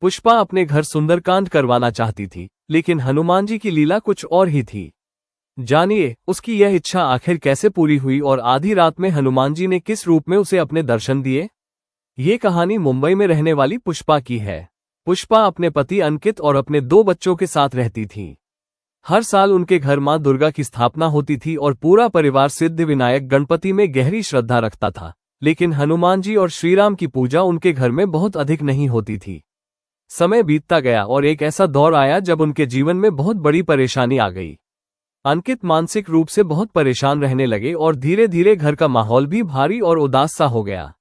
पुष्पा अपने घर सुंदरकांड करवाना चाहती थी, लेकिन हनुमान जी की लीला कुछ और ही थी। जानिए, उसकी यह इच्छा आखिर कैसे पूरी हुई और आधी रात में हनुमान जी ने किस रूप में उसे अपने दर्शन दिए। ये कहानी मुंबई में रहने वाली पुष्पा की है। पुष्पा अपने पति अंकित और अपने 2 बच्चों के साथ रहती थी। हर साल उनके घर मां दुर्गा की स्थापना होती थी और पूरा परिवार सिद्धिविनायक गणपति में गहरी श्रद्धा रखता था। लेकिन हनुमान जी और श्रीराम की पूजा उनके घर में बहुत अधिक नहीं होती थी। समय बीतता गया और एक ऐसा दौर आया जब उनके जीवन में बहुत बड़ी परेशानी आ गई। अंकित मानसिक रूप से बहुत परेशान रहने लगे और धीरे धीरे घर का माहौल भी भारी और उदास सा हो गया।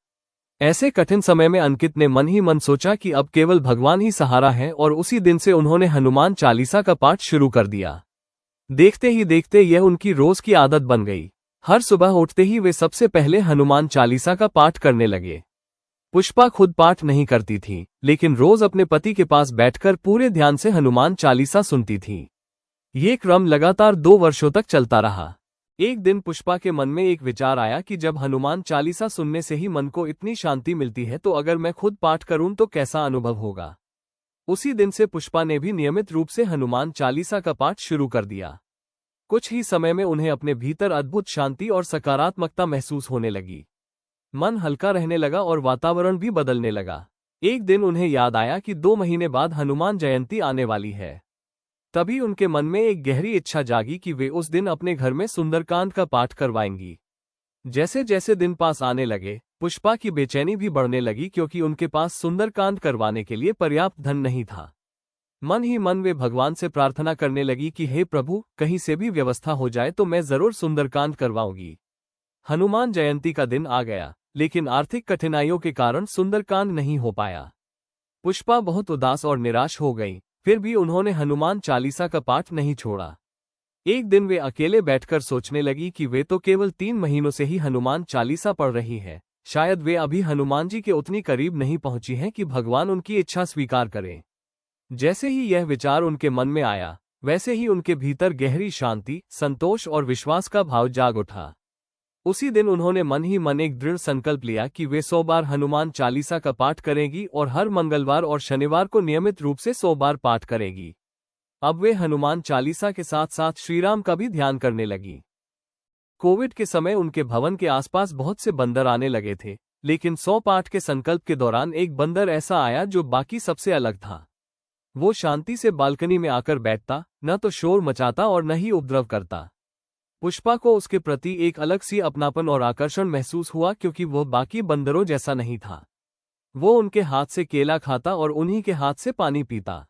ऐसे कठिन समय में अंकित ने मन ही मन सोचा कि अब केवल भगवान ही सहारा है और उसी दिन से उन्होंने हनुमान चालीसा का पाठ शुरू कर दिया। देखते ही देखते यह उनकी रोज की आदत बन गई। हर सुबह उठते ही वे सबसे पहले हनुमान चालीसा का पाठ करने लगे। पुष्पा खुद पाठ नहीं करती थी, लेकिन रोज अपने पति के पास बैठकर पूरे ध्यान से हनुमान चालीसा सुनती थी। ये क्रम लगातार 2 वर्षों तक चलता रहा। एक दिन पुष्पा के मन में एक विचार आया कि जब हनुमान चालीसा सुनने से ही मन को इतनी शांति मिलती है तो अगर मैं खुद पाठ करूं तो कैसा अनुभव होगा। उसी दिन से पुष्पा ने भी नियमित रूप से हनुमान चालीसा का पाठ शुरू कर दिया। कुछ ही समय में उन्हें अपने भीतर अद्भुत शांति और सकारात्मकता महसूस होने लगी। मन हल्का रहने लगा और वातावरण भी बदलने लगा। एक दिन उन्हें याद आया कि 2 महीने बाद हनुमान जयंती आने वाली है। तभी उनके मन में एक गहरी इच्छा जागी कि वे उस दिन अपने घर में सुंदरकांड का पाठ करवाएंगी। जैसे जैसे दिन पास आने लगे, पुष्पा की बेचैनी भी बढ़ने लगी क्योंकि उनके पास सुंदरकांड करवाने के लिए पर्याप्त धन नहीं था। मन ही मन वे भगवान से प्रार्थना करने लगी कि हे प्रभु, कहीं से भी व्यवस्था हो जाए तो मैं जरूर सुंदरकांड करवाऊंगी। हनुमान जयंती का दिन आ गया, लेकिन आर्थिक कठिनाइयों के कारण सुंदरकांड नहीं हो पाया। पुष्पा बहुत उदास और निराश हो गई, फिर भी उन्होंने हनुमान चालीसा का पाठ नहीं छोड़ा। एक दिन वे अकेले बैठकर सोचने लगी कि वे तो केवल 3 महीनों से ही हनुमान चालीसा पढ़ रही है। शायद वे अभी हनुमान जी के उतनी करीब नहीं पहुंची हैं कि भगवान उनकी इच्छा स्वीकार करें। जैसे ही यह विचार उनके मन में आया, वैसे ही उनके भीतर गहरी शांति, संतोष और विश्वास का भाव जाग उठा। उसी दिन उन्होंने मन ही मन एक दृढ़ संकल्प लिया कि वे 100 बार हनुमान चालीसा का पाठ करेंगी और हर मंगलवार और शनिवार को नियमित रूप से 100 बार पाठ करेगी। अब वे हनुमान चालीसा के साथ साथ श्रीराम का भी ध्यान करने लगी। कोविड के समय उनके भवन के आसपास बहुत से बंदर आने लगे थे, लेकिन 100 पाठ के संकल्प के दौरान एक बंदर ऐसा आया जो बाकी सबसे अलग था। वो शांति से बालकनी में आकर बैठता, न तो शोर मचाता और न ही उपद्रव करता। पुष्पा को उसके प्रति एक अलग सी अपनापन और आकर्षण महसूस हुआ क्योंकि वह बाकी बंदरों जैसा नहीं था। वो उनके हाथ से केला खाता और उन्हीं के हाथ से पानी पीता।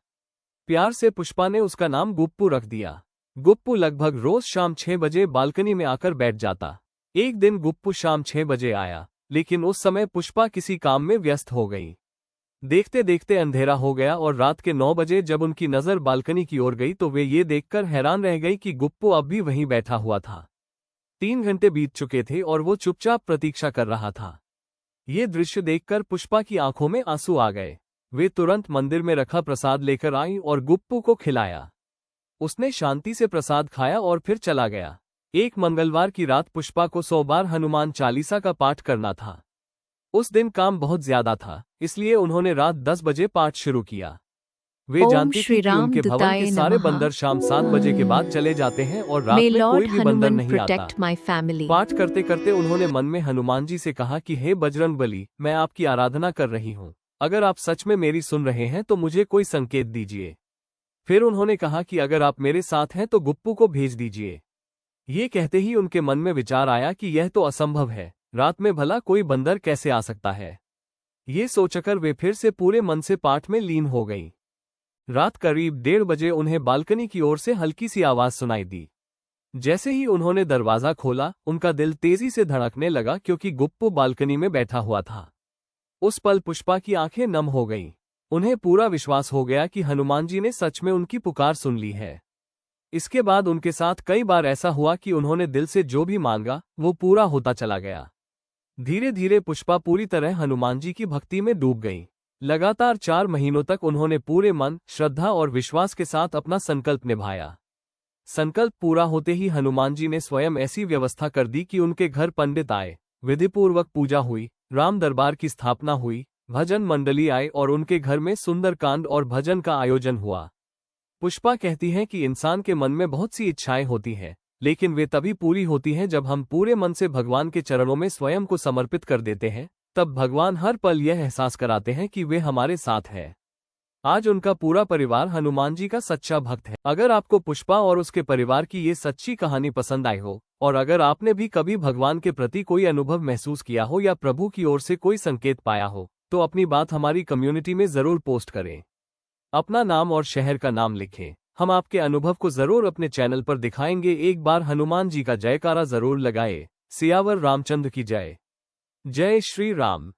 प्यार से पुष्पा ने उसका नाम गुप्पू रख दिया। गुप्पू लगभग रोज शाम 6 बजे बालकनी में आकर बैठ जाता। एक दिन गुप्पू शाम 6 बजे आया, लेकिन उस समय पुष्पा किसी काम में व्यस्त हो गई। देखते देखते अंधेरा हो गया और रात के 9 बजे जब उनकी नजर बालकनी की ओर गई तो वे ये देखकर हैरान रह गई कि गुप्पू अब भी वहीं बैठा हुआ था। 3 घंटे बीत चुके थे और वो चुपचाप प्रतीक्षा कर रहा था। ये दृश्य देखकर पुष्पा की आंखों में आंसू आ गए। वे तुरंत मंदिर में रखा प्रसाद लेकर आई और गुप्पू को खिलाया। उसने शांति से प्रसाद खाया और फिर चला गया। एक मंगलवार की रात पुष्पा को 100 बार हनुमान चालीसा का पाठ करना था। उस दिन काम बहुत ज्यादा था, इसलिए उन्होंने रात 10 बजे पाठ शुरू किया। वे जानती थी कि उनके भवन के सारे बंदर शाम 7 बजे के बाद चले जाते हैं और रात में कोई भी बंदर नहीं आता। पाठ करते करते उन्होंने मन में हनुमान जी से कहा कि हे बजरंगबली, मैं आपकी आराधना कर रही हूँ। अगर आप सच में मेरी सुन रहे हैं तो मुझे कोई संकेत दीजिए। फिर उन्होंने कहा कि अगर आप मेरे साथ हैं तो गुप्पू को भेज दीजिए। ये कहते ही उनके मन में विचार आया कि यह तो असंभव है, रात में भला कोई बंदर कैसे आ सकता है। ये सोचकर वे फिर से पूरे मन से पाठ में लीन हो गईं। रात करीब 1:30 बजे उन्हें बालकनी की ओर से हल्की सी आवाज सुनाई दी। जैसे ही उन्होंने दरवाजा खोला, उनका दिल तेजी से धड़कने लगा क्योंकि गुप्पू बालकनी में बैठा हुआ था। उस पल पुष्पा की आंखें नम हो गईं। उन्हें पूरा विश्वास हो गया कि हनुमान जी ने सच में उनकी पुकार सुन ली है। इसके बाद उनके साथ कई बार ऐसा हुआ कि उन्होंने दिल से जो भी मांगा वो पूरा होता चला गया। धीरे धीरे पुष्पा पूरी तरह हनुमान जी की भक्ति में डूब गई। लगातार 4 महीनों तक उन्होंने पूरे मन, श्रद्धा और विश्वास के साथ अपना संकल्प निभाया। संकल्प पूरा होते ही हनुमान जी ने स्वयं ऐसी व्यवस्था कर दी कि उनके घर पंडित आए, विधिपूर्वक पूजा हुई, राम दरबार की स्थापना हुई, भजन मंडली आए और उनके घर में सुंदरकांड और भजन का आयोजन हुआ। पुष्पा कहती हैं कि इंसान के मन में बहुत सी इच्छाएं होती हैं, लेकिन वे तभी पूरी होती हैं जब हम पूरे मन से भगवान के चरणों में स्वयं को समर्पित कर देते हैं। तब भगवान हर पल यह एहसास कराते हैं कि वे हमारे साथ हैं। आज उनका पूरा परिवार हनुमान जी का सच्चा भक्त है। अगर आपको पुष्पा और उसके परिवार की ये सच्ची कहानी पसंद आई हो, और अगर आपने भी कभी भगवान के प्रति कोई अनुभव महसूस किया हो या प्रभु की ओर से कोई संकेत पाया हो, तो अपनी बात हमारी कम्युनिटी में जरूर पोस्ट करें। अपना नाम और शहर का नाम लिखें। हम आपके अनुभव को जरूर अपने चैनल पर दिखाएंगे। एक बार हनुमान जी का जयकारा जरूर लगाए। सियावर रामचंद्र की जय। जय श्री राम।